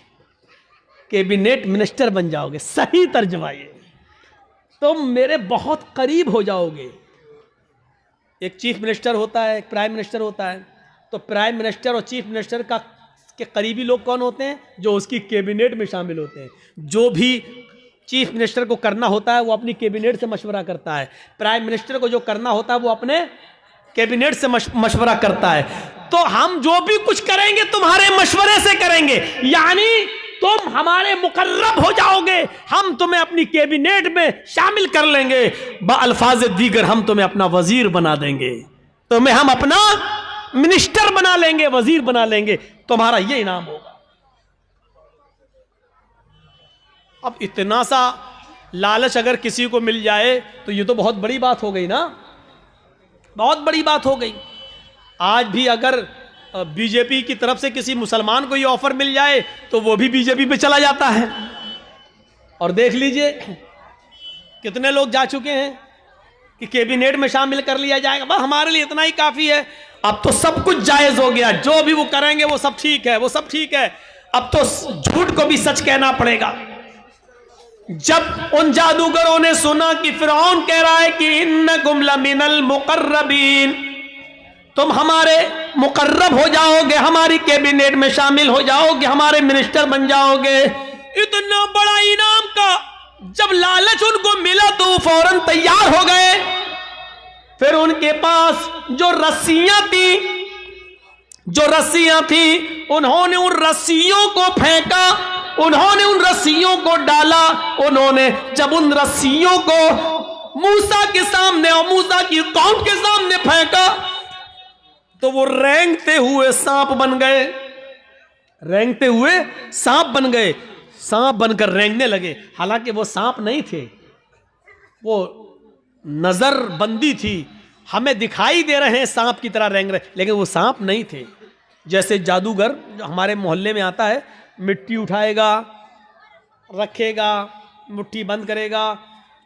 कैबिनेट मिनिस्टर बन जाओगे। सही तर्जमा ये, तुम मेरे बहुत करीब हो जाओगे। एक चीफ मिनिस्टर होता है, एक प्राइम मिनिस्टर होता है, तो प्राइम मिनिस्टर और चीफ मिनिस्टर का के करीबी लोग कौन होते हैं? जो उसकी कैबिनेट में शामिल होते हैं। जो भी चीफ मिनिस्टर को करना होता है वो अपनी कैबिनेट से मशवरा करता है, प्राइम मिनिस्टर को जो करना होता है वो अपने कैबिनेट से मशवरा करता है। तो हम जो भी कुछ करेंगे तुम्हारे मशवरे से करेंगे, यानी तुम हमारे मुकर्रब हो जाओगे, हम तुम्हें अपनी कैबिनेट में शामिल कर लेंगे, अल्फाज दीगर हम तुम्हें अपना वजीर बना देंगे, तुम्हें हम अपना मिनिस्टर बना लेंगे, वजीर बना लेंगे, तुम्हारा ये इनाम होगा। अब इतना सा लालच अगर किसी को मिल जाए तो ये तो बहुत बड़ी बात हो गई ना, बहुत बड़ी बात हो गई। आज भी अगर बीजेपी की तरफ से किसी मुसलमान को ये ऑफर मिल जाए तो वो भी बीजेपी पे चला जाता है। और देख लीजिए कितने लोग जा चुके हैं कि कैबिनेट में शामिल कर लिया जाएगा, बस हमारे लिए इतना ही काफी है। अब तो सब कुछ जायज हो गया, जो भी वो करेंगे वो सब ठीक है, वो सब ठीक है। अब तो झूठ को भी सच कहना पड़ेगा। जब उन जादूगरों ने सुना कि फिरौन कह रहा है कि इन्नकुम लमिनल मुकर्रबीन, तुम हमारे मुकर्रब हो जाओगे, हमारी कैबिनेट में शामिल हो जाओगे, हमारे मिनिस्टर बन जाओगे, इतना बड़ा इनाम का जब लालच उनको मिला तो वो फौरन तैयार हो गए। फिर उनके पास जो रस्सियां थी उन्होंने उन रस्सियों को फेंका, उन्होंने उन रस्सियों को डाला। उन्होंने जब उन रस्सियों को मूसा के सामने और मूसा की कौम के सामने फेंका तो वो रेंगते हुए सांप बन गए, रेंगते हुए सांप बन गए, सांप बनकर रेंगने लगे। हालांकि वो सांप नहीं थे, वो नजर बंदी थी, हमें दिखाई दे रहे हैं सांप की तरह रेंग रहे, लेकिन वो सांप नहीं थे। जैसे जादूगर जो हमारे मोहल्ले में आता है, मिट्टी उठाएगा, रखेगा, मुट्ठी बंद करेगा,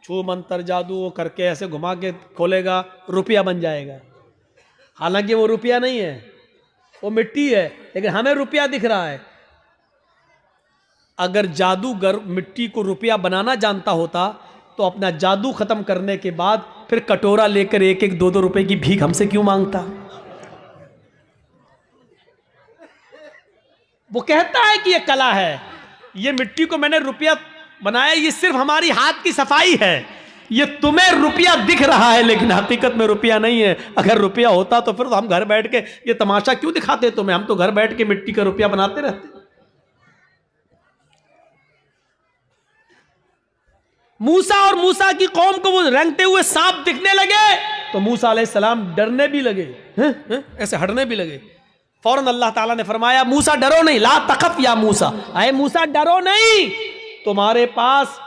छू मंतर जादू वो करके ऐसे घुमा के खोलेगा, रुपया बन जाएगा। हालांकि वो रुपया नहीं है, वो मिट्टी है, लेकिन हमें रुपया दिख रहा है। अगर जादूगर मिट्टी को रुपया बनाना जानता होता तो अपना जादू खत्म करने के बाद फिर कटोरा लेकर 1-1, 2-2 रुपए की भीख हमसे क्यों मांगता? वो कहता है कि ये कला है, ये मिट्टी को मैंने रुपया बनाया, ये सिर्फ हमारी हाथ की सफाई है, ये तुम्हें रुपया दिख रहा है लेकिन हकीकत में रुपया नहीं है। अगर रुपया होता तो फिर तो हम घर बैठ के ये तमाशा क्यों दिखाते तुम्हें, हम तो घर बैठ के मिट्टी का रुपया बनाते रहते। मूसा और मूसा की कौम को वो रेंगते हुए सांप दिखने लगे तो मूसा अलैहिस्सलाम डरने भी लगे, ऐसे हटने भी लगे। फौरन अल्लाह ताला ने फरमाया, मूसा डरो नहीं, ला तखफ या मूसा, अरे मूसा डरो नहीं, तुम्हारे पास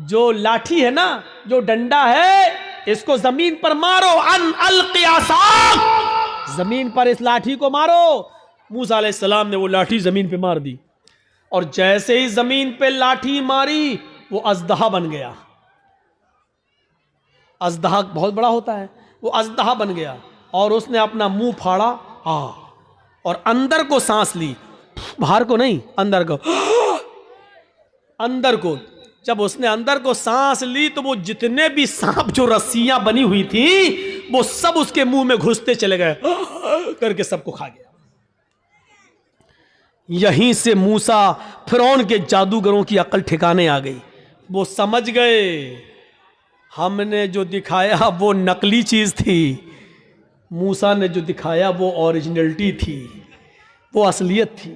जो लाठी है ना, जो डंडा है, इसको जमीन पर मारो, अन अलक़ि असाक, जमीन पर इस लाठी को मारो। मूसा अलैहिस्सलाम ने वो लाठी जमीन पे मार दी और जैसे ही जमीन पे लाठी मारी वो अजदहा बन गया। अजदहा बहुत बड़ा होता है, वो अजदहा बन गया और उसने अपना मुंह फाड़ा और अंदर को सांस ली, बाहर को नहीं, अंदर को, अंदर को। जब उसने अंदर को सांस ली तो वो जितने भी सांप जो रस्सियां बनी हुई थी वो सब उसके मुंह में घुसते चले गए, करके सबको खा गया। यहीं से मूसा फिरौन के जादूगरों की अकल ठिकाने आ गई। वो समझ गए हमने जो दिखाया वो नकली चीज थी, मूसा ने जो दिखाया वो ओरिजिनलिटी थी, वो असलियत थी।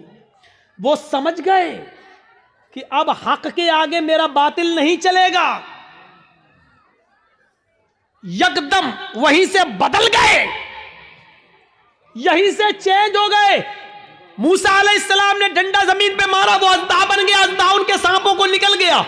वो समझ गए कि अब हक के आगे मेरा बातिल नहीं चलेगा। यकदम वहीं से बदल गए, यहीं से चेंज हो गए। मूसा अलैहिस्सलाम ने डंडा जमीन पे मारा, वो अजदा बन गया, अजदा उनके सांपों को निकल गया।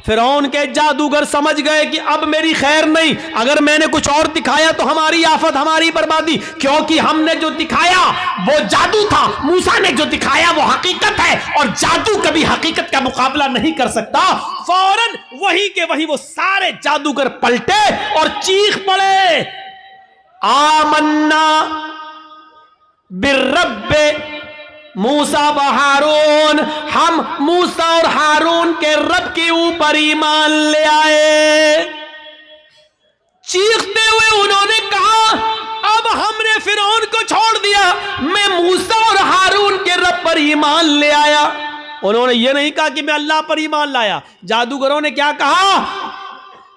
फिरौन के जादूगर समझ गए कि अब मेरी खैर नहीं, अगर मैंने कुछ और दिखाया तो हमारी आफत, हमारी बर्बादी, क्योंकि हमने जो दिखाया वो जादू था, मूसा ने जो दिखाया वो हकीकत है और जादू कभी हकीकत का मुकाबला नहीं कर सकता। फौरन वही के वही वो सारे जादूगर पलटे और चीख पड़े, आमन्ना बिर्रब्बे मूसा व हारून, हम मूसा और हारून के रब के ऊपर ईमान ले आए। चीखते हुए उन्होंने कहा, अब हमने फिरौन को छोड़ दिया, मैं मूसा और हारून के रब पर ईमान ले आया। उन्होंने ये नहीं कहा कि मैं अल्लाह पर ईमान लाया। जादूगरों ने क्या कहा,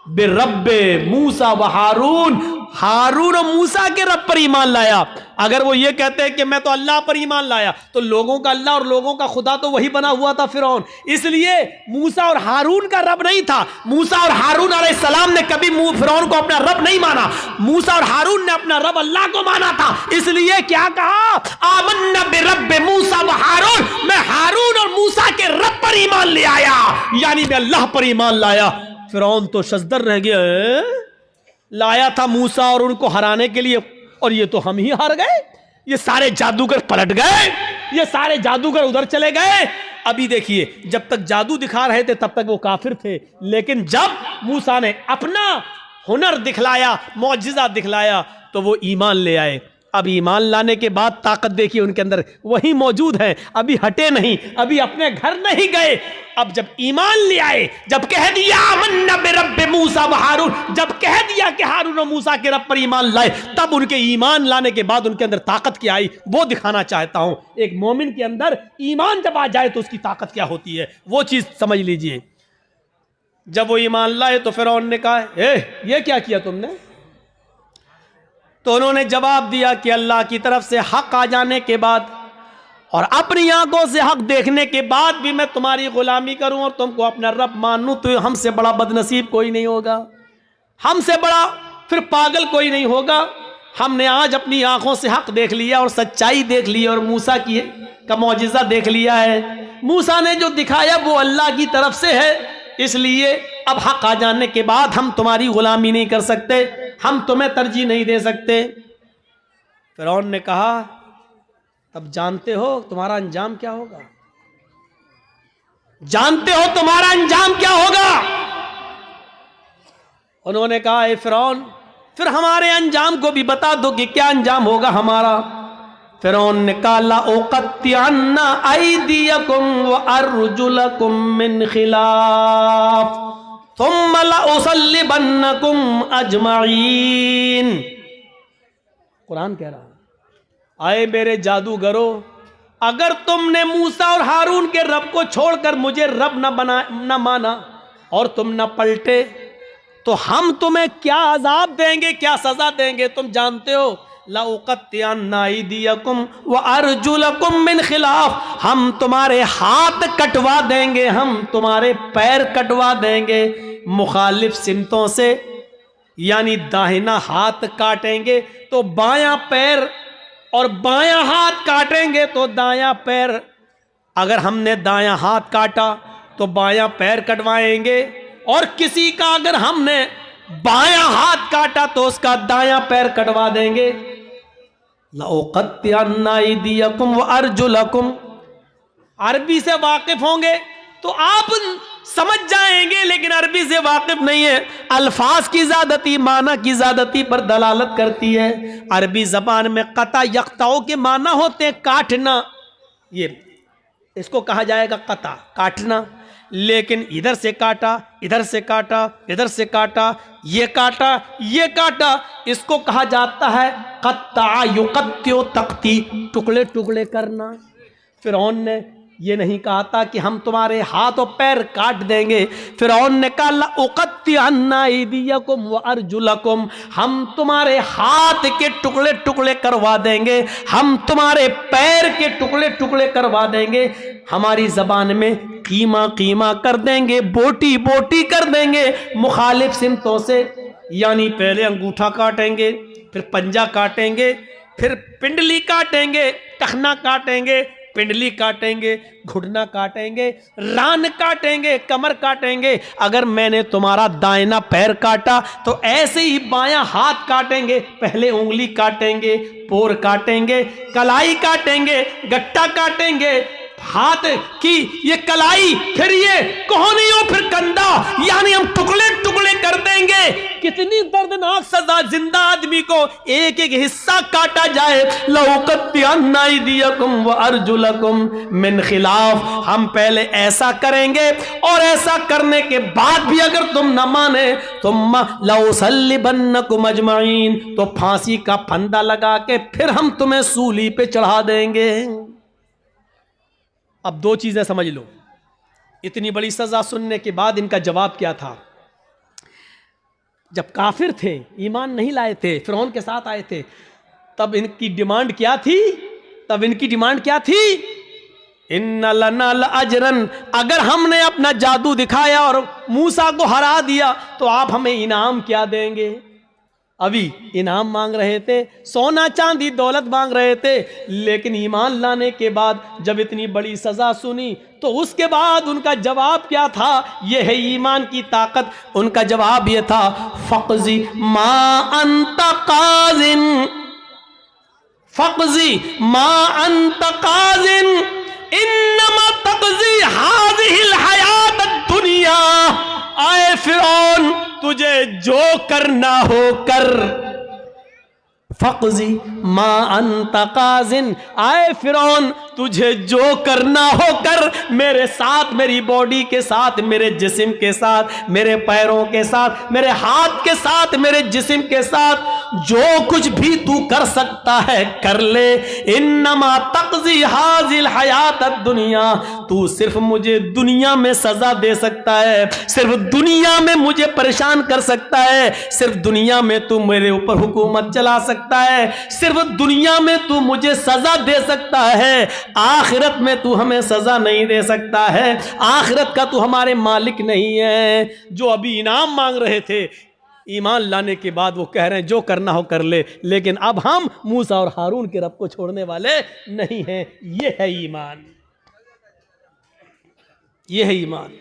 बिरब्बे मूसा व हारून, हारून और मूसा के रब पर ईमान लाया। अगर वो ये कहते हैं कि मैं तो अल्लाह पर ईमान लाया, तो लोगों का अल्लाह और लोगों का खुदा तो वही बना हुआ था फिरौन। इसलिए मूसा और हारून का रब नहीं था। मूसा और हारून अलैहिस्सलाम ने कभी फिरौन को अपना रब नहीं माना। मूसा और हारून ने अपना रब अल्लाह को माना था। इसलिए क्या कहा, आमन्ना बिरब्बे मूसा व हारून, मैं हारून और मूसा के रब पर ईमान ले आया, यानी मैं अल्लाह पर ईमान लाया। फिरौन तो शजदर रह गया, लाया था मूसा और उनको हराने के लिए, और ये तो हम ही हार गए। ये सारे जादूगर पलट गए, ये सारे जादूगर उधर चले गए। अभी देखिए, जब तक जादू दिखा रहे थे तब तक वो काफिर थे, लेकिन जब मूसा ने अपना हुनर दिखलाया, मौजिजा दिखलाया, तो वो ईमान ले आए। अब ईमान लाने के बाद ताकत देखिए उनके अंदर वही मौजूद है, अभी हटे नहीं, अभी अपने घर नहीं गए। अब जब ईमान ले आए, जब कह दिया आमन्ना बिरब्बि मूसा व हारून, जब कह दिया कि हारून और मूसा के रब पर ईमान लाए, तब उनके ईमान लाने के बाद उनके अंदर ताकत क्या आई, वो दिखाना चाहता हूं। एक मोमिन के अंदर ईमान जब आ जाए तो उसकी ताकत क्या होती है, वो चीज समझ लीजिए। जब वो ईमान लाए तो फिरौन ने कहा, ये क्या किया तुमने? तो उन्होंने जवाब दिया कि अल्लाह की तरफ से हक आ जाने के बाद और अपनी आंखों से हक देखने के बाद भी मैं तुम्हारी गुलामी करूं और तुमको अपना रब मानूं, तो हमसे बड़ा बदनसीब कोई नहीं होगा, हमसे बड़ा फिर पागल कोई नहीं होगा। हमने आज अपनी आंखों से हक देख लिया और सच्चाई देख ली और मूसा की का मौजिज़ा देख लिया है। मूसा ने जो दिखाया वो अल्लाह की तरफ से है, इसलिए अब हक आ जाने के बाद हम तुम्हारी गुलामी नहीं कर सकते, हम तुम्हें तरजीह नहीं दे सकते। फिरौन ने कहा, तब जानते हो तुम्हारा अंजाम क्या होगा, जानते हो तुम्हारा अंजाम क्या होगा? उन्होंने कहा, ए फिरौन, फिर हमारे अंजाम को भी बता दो कि क्या अंजाम होगा हमारा। फिरौन ने कहा, ला उक़त्तिअन्ना अयदियकुम व अर्जुलकुम मिन खिलाफ थुम्मा ला उसल्लिबन्नकुम अजमईन। कुरान कह रहा है, आए मेरे जादूगरों, अगर तुमने मूसा और हारून के रब को छोड़कर मुझे रब न माना और तुम न पलटे, तो हम तुम्हें क्या अजाब देंगे, क्या सजा देंगे तुम जानते हो। ला उक़त्तिअन्ना अयदियकुम व अर्जुलकुम मिन खिलाफ, हम तुम्हारे हाथ कटवा देंगे, हम तुम्हारे पैर कटवा देंगे मुखालिफ सिमतों से, यानी दाहिना हाथ काटेंगे तो बायां पैर और बायां हाथ काटेंगे तो दायां पैर। अगर हमने दायां हाथ काटा तो बायां पैर कटवाएंगे, और किसी का अगर हमने बायां हाथ काटा तो उसका दायां पैर कटवा देंगे। लउक़त्तिअन्ना अयदियकुम व अर्जुलकुम, अरबी से वाकिफ होंगे तो आप समझ जाएंगे, लेकिन अरबी से वाकिफ नहीं है, अल्फाज की ज़्यादती माना की ज़्यादती पर दलालत करती है। अरबी ज़बान में क़ता यक़ताओ के माना होते हैं काटना, ये इसको कहा जाएगा क़ता, काटना, लेकिन इधर से काटा, इधर से काटा, इधर से काटा, ये काटा, ये काटा, इसको कहा जाता है क़त्ता युक़त्तिउ तक़ती, टुकड़े टुकड़े करना। फिरौन ने ये नहीं कहा था कि हम तुम्हारे हाथ और पैर काट देंगे। फिरौन ने कहा, ला उक़त्तिअन्ना अयदियकुम व अर्जुलकुम, हम तुम्हारे हाथ के टुकड़े टुकड़े करवा देंगे, हम तुम्हारे पैर के टुकड़े टुकड़े करवा देंगे। हमारी जबान में कीमा कीमा कर देंगे, बोटी बोटी कर देंगे मुखालिफ सिमतों से, यानी पहले अंगूठा काटेंगे, फिर पंजा काटेंगे, फिर पिंडली काटेंगे, टखना काटेंगे, पिंडली काटेंगे, घुटना काटेंगे, रान काटेंगे, कमर काटेंगे। अगर मैंने तुम्हारा दाहिना पैर काटा तो ऐसे ही बायां हाथ काटेंगे, पहले उंगली काटेंगे, पोर काटेंगे, कलाई काटेंगे, गट्टा काटेंगे, हाथ की ये कलाई, फिर ये कोहनियों, फिर कंधा, यानी हम टुकड़े टुकड़े कर देंगे। कितनी दर्दनाक सजा, जिंदा आदमी को एक एक हिस्सा काटा जाए। लउक़त्तिअन्ना अयदियकुम व अर्जुलकुम मिन खिलाफ, हम पहले ऐसा करेंगे और ऐसा करने के बाद भी अगर तुम न माने, तुम्मा लउसल्लिबन्नकुम अजमईन, तो फांसी का फंदा लगा के फिर हम तुम्हें सूली पे चढ़ा देंगे। अब दो चीजें समझ लो, इतनी बड़ी सजा सुनने के बाद इनका जवाब क्या था। जब काफिर थे, ईमान नहीं लाए थे, फिरौन के साथ आए थे, तब इनकी डिमांड क्या थी? इन्ना लना लअजरन, अगर हमने अपना जादू दिखाया और मूसा को हरा दिया तो आप हमें इनाम क्या देंगे? अभी इनाम मांग रहे थे, सोना चांदी दौलत मांग रहे थे, लेकिन ईमान लाने के बाद जब इतनी बड़ी सजा सुनी तो उसके बाद उनका जवाब क्या था? यह है ईमान की ताकत। उनका जवाब यह था, फक़ज़ी मा अंत क़ाज़िन, फक़ज़ी मा अंत क़ाज़िन इन्नमा तक़ज़ी हाज़िहिल हयात दुनिया। आए फिरौन, तुझे जो करना हो कर। फक़ज़ी मा अंत क़ाज़िन, आए फिरौन तुझे जो करना हो कर, मेरे साथ, मेरी बॉडी के साथ, मेरे जिस्म के साथ, मेरे पैरों के साथ, मेरे हाथ के साथ, मेरे जिस्म के साथ, जो कुछ भी तू कर सकता है कर ले। इन्नमा तक़ज़ी हाज़िल हयात दुनिया, तू सिर्फ मुझे दुनिया में सजा दे सकता है, सिर्फ दुनिया में मुझे परेशान कर सकता है, सिर्फ दुनिया में तू मेरे ऊपर हुकूमत चला सकता है, सिर्फ दुनिया में तू मुझे सजा दे सकता है, आखिरत में तू हमें सजा नहीं दे सकता है, आखिरत का तू हमारे मालिक नहीं है। जो अभी इनाम मांग रहे थे, ईमान लाने के बाद वो कह रहे हैं जो करना हो कर ले, लेकिन अब हम मूसा और हारून के रब को छोड़ने वाले नहीं हैं। ये है ईमान, ये है ईमान।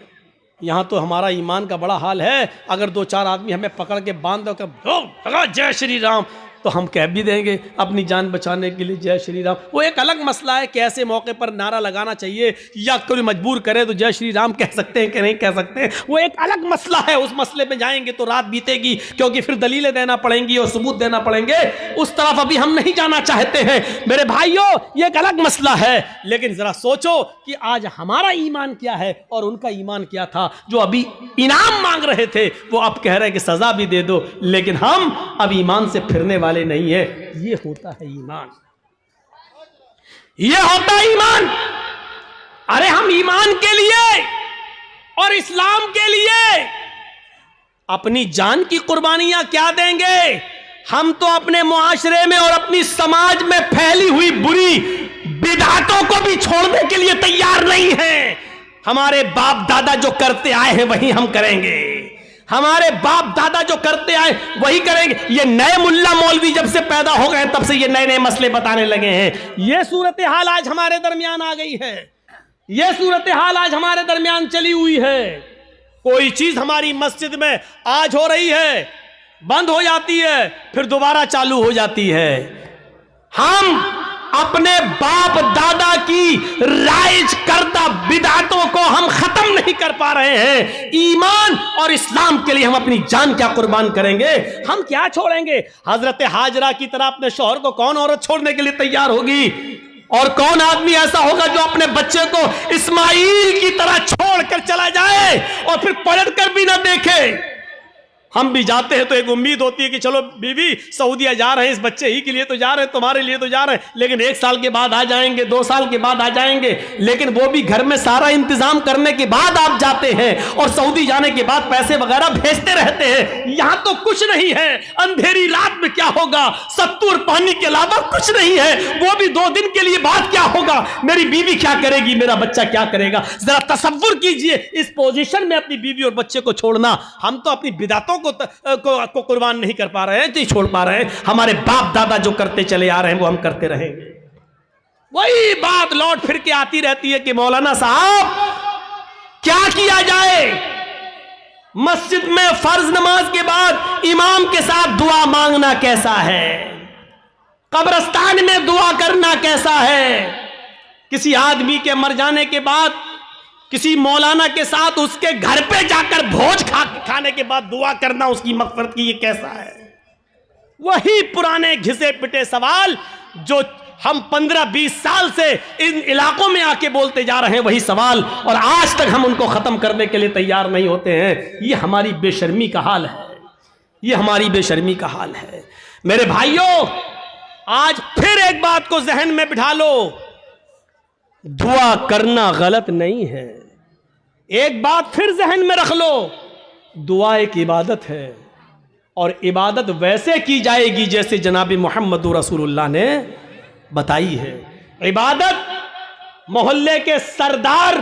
यहाँ तो हमारा ईमान का बड़ा हाल है, अगर दो चार आदमी हमें पकड़ के बांध दो कर जय श्री राम, तो हम कह भी देंगे अपनी जान बचाने के लिए जय श्री राम। वो एक अलग मसला है कि ऐसे मौके पर नारा लगाना चाहिए या कोई मजबूर करे तो जय श्री राम कह सकते हैं कि नहीं कह सकते, वो एक अलग मसला है। उस मसले में जाएंगे तो रात बीतेगी, क्योंकि फिर दलीलें देना पड़ेंगी और सबूत देना पड़ेंगे। उस तरफ अभी हम नहीं जाना चाहते हैं मेरे भाइयों, ये एक अलग मसला है। लेकिन जरा सोचो कि आज हमारा ईमान क्या है और उनका ईमान क्या था। जो अभी इनाम मांग रहे थे वो अब कह रहे हैं कि सजा भी दे दो, लेकिन हम अब ईमान से फिरने वाले नहीं है। ये होता है ईमान, ये होता है ईमान। अरे हम ईमान के लिए और इस्लाम के लिए अपनी जान की कुर्बानियां क्या देंगे? हम तो अपने मुआशरे में और अपनी समाज में फैली हुई बुरी बिदअतों को भी छोड़ने के लिए तैयार नहीं हैं। हमारे बाप दादा जो करते आए हैं वही हम करेंगे, हमारे बाप दादा जो करते आए वही करेंगे। ये नए मुल्ला मौलवी जब से पैदा हो गए तब से ये नए नए मसले बताने लगे हैं। ये सूरत हाल आज हमारे दरमियान आ गई है, ये सूरत हाल आज हमारे दरमियान चली हुई है। कोई चीज हमारी मस्जिद में आज हो रही है, बंद हो जाती है, फिर दोबारा चालू हो जाती है। हम अपने बाप दादा की राइज करदा बिदअतों को हम खत्म नहीं कर पा रहे हैं। ईमान और इस्लाम के लिए हम अपनी जान क्या कुर्बान करेंगे? हम क्या छोड़ेंगे? हजरत हाजरा की तरह अपने शौहर को कौन औरत छोड़ने के लिए तैयार होगी? और कौन आदमी ऐसा होगा जो अपने बच्चे को इस्माइल की तरह छोड़कर चला जाए और फिर पलट कर भी ना देखे? हम भी जाते हैं तो एक उम्मीद होती है कि चलो बीवी सऊदीया जा रहे हैं, इस बच्चे ही के लिए तो जा रहे हैं, तुम्हारे लिए तो जा रहे हैं, लेकिन 1 साल के बाद आ जाएंगे, 2 साल के बाद आ जाएंगे, लेकिन वो भी घर में सारा इंतजाम करने के बाद आप जाते हैं और सऊदी जाने के बाद पैसे वगैरह भेजते रहते हैं। यहाँ तो कुछ नहीं है, अंधेरी रात में क्या होगा, सत्तू और पानी के अलावा कुछ नहीं है, वो भी 2 दिन के लिए बाद क्या होगा, मेरी बीवी क्या करेगी, मेरा बच्चा क्या करेगा? जरा तसव्वुर कीजिए इस पोजीशन में अपनी बीवी और बच्चे को छोड़ना। हम तो अपनी बिदअतों को कुर्बान नहीं कर पा रहे हैं, नहीं छोड़ पा रहे हैं। हमारे बाप दादा जो करते चले आ रहे हैं वो हम करते रहेंगे। वही बात लौट फिर के आती रहती है कि मौलाना साहब क्या किया जाए? मस्जिद में फर्ज नमाज के बाद इमाम के साथ दुआ मांगना कैसा है? कब्रिस्तान में दुआ करना कैसा है? किसी आदमी के मर जाने के बाद किसी मौलाना के साथ उसके घर पे जाकर भोज खाने के बाद दुआ करना उसकी मग़फ़िरत की, ये कैसा है? वही पुराने घिसे पिटे सवाल जो हम 15-20 साल से इन इलाकों में आके बोलते जा रहे हैं, वही सवाल, और आज तक हम उनको खत्म करने के लिए तैयार नहीं होते हैं। ये हमारी बेशर्मी का हाल है, ये हमारी बेशर्मी का हाल है। मेरे भाइयों, आज फिर एक बात को जहन में बिठा लो, दुआ करना गलत नहीं है। एक बात फिर जहन में रख लो, दुआ एक इबादत है। और इबादत वैसे की जाएगी जैसे जनाब मोहम्मद रसूलुल्लाह ने बताई है। इबादत मोहल्ले के सरदार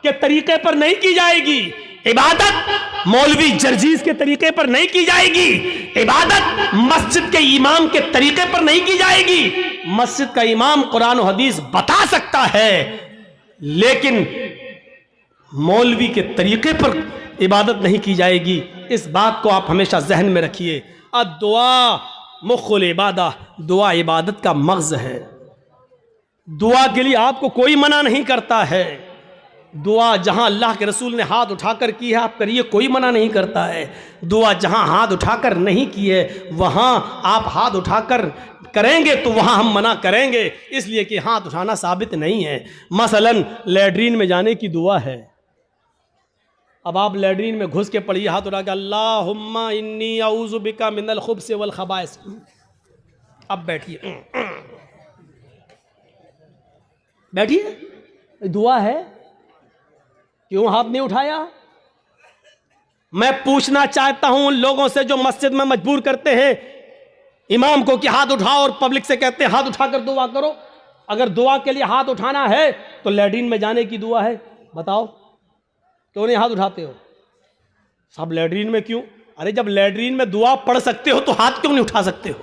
के तरीके पर नहीं की जाएगी, इबादत मौलवी जर्जीज के तरीके पर नहीं की जाएगी, इबादत मस्जिद के इमाम के तरीके पर नहीं की जाएगी। मस्जिद का इमाम कुरान और हदीस बता सकता है, लेकिन मौलवी के तरीके पर इबादत नहीं की जाएगी। इस बात को आप हमेशा जहन में रखिए। दुआ मुख्कुल इबादा, दुआ इबादत का मग़ज़ है। दुआ के लिए आपको कोई मना नहीं करता है। दुआ जहां अल्लाह के रसूल ने हाथ उठाकर की है आप करिए, कोई मना नहीं करता है। दुआ जहां हाथ उठाकर नहीं की है वहां आप हाथ उठाकर करेंगे तो वहां हम मना करेंगे, इसलिए कि हाथ उठाना साबित नहीं है। मसलन लैट्रीन में जाने की दुआ है, अब आप लैट्रीन में घुस के पढ़िए हाथ उठा के अल्लाहुम्मा इन्नी अऊज़ु बिका मिनल खुब्स वल खबाइस। अब बैठिए, बैठिए, दुआ है, क्यों हाथ नहीं उठाया? मैं पूछना चाहता हूं उन लोगों से जो मस्जिद में मजबूर करते हैं इमाम को कि हाथ उठाओ और पब्लिक से कहते हैं हाथ उठाकर दुआ करो। अगर दुआ के लिए हाथ उठाना है तो लैट्रीन में जाने की दुआ है, बताओ क्यों नहीं हाथ उठाते हो? सब लैट्रीन में क्यों? अरे जब लैट्रीन में दुआ पढ़ सकते हो तो हाथ क्यों नहीं उठा सकते हो?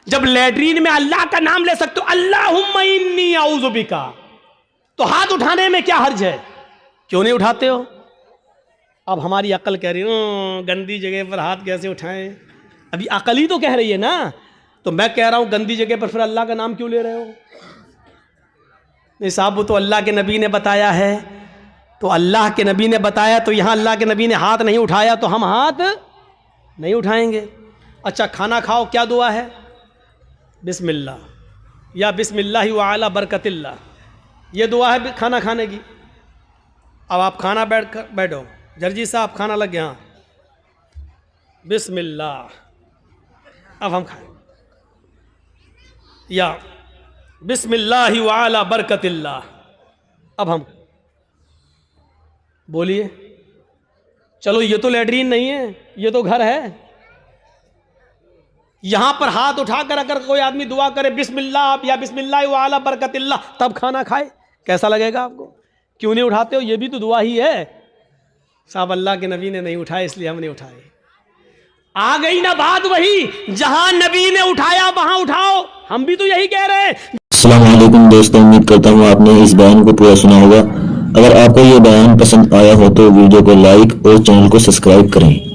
जब लैट्रीन में अल्लाह का नाम ले सकते हो, अल्लाहुम्मा इन्नी अऊज़ु बिका, तो हाथ उठाने में क्या हर्ज है? क्यों नहीं उठाते हो? अब हमारी अक्ल कह रही है गंदी जगह पर हाथ कैसे उठाएं? अभी अक्ल ही तो कह रही है ना। तो मैं कह रहा हूं गंदी जगह पर फिर अल्लाह का नाम क्यों ले रहे हो? नहीं साहब, वो तो अल्लाह के नबी ने बताया है, तो अल्लाह के नबी ने बताया तो यहाँ अल्लाह के नबी ने हाथ नहीं उठाया तो हम हाथ नहीं उठाएंगे। अच्छा, खाना खाओ, क्या दुआ है? बिस्मिल्लाह या बिस्मिल्लाहि व अला बरकतिल्लाह, ये दुआ है खाना खाने की। अब आप खाना बैठो, जर्जी साहब खाना लग गया, बिस्मिल्लाह, अब हम खाएं, या बिस्मिल्लाहि व अला बरकतिल्लाह, अब हम बोलिए। चलो ये तो लैट्रीन नहीं है, ये तो घर है। यहां पर हाथ उठाकर अगर कोई आदमी दुआ करे बिस्मिल्लाह या बिस्मिल्लाह व अला बरकतिल्लाह, तब खाना खाए, कैसा लगेगा आपको? क्यों नहीं उठाते हो? ये भी तो दुआ ही है। साहब अल्लाह के नबी ने नहीं उठाए इसलिए हम नहीं उठाए। आ गई ना बात वही, जहां नबी ने उठाया वहां उठाओ, हम भी तो यही कह रहे हैं। अस्सलाम वालेकुम दोस्तों, उम्मीद करता हूँ आपने इस बयान को पूरा सुना होगा। अगर आपको ये बयान पसंद आया हो तो वीडियो को लाइक और चैनल को सब्सक्राइब करें।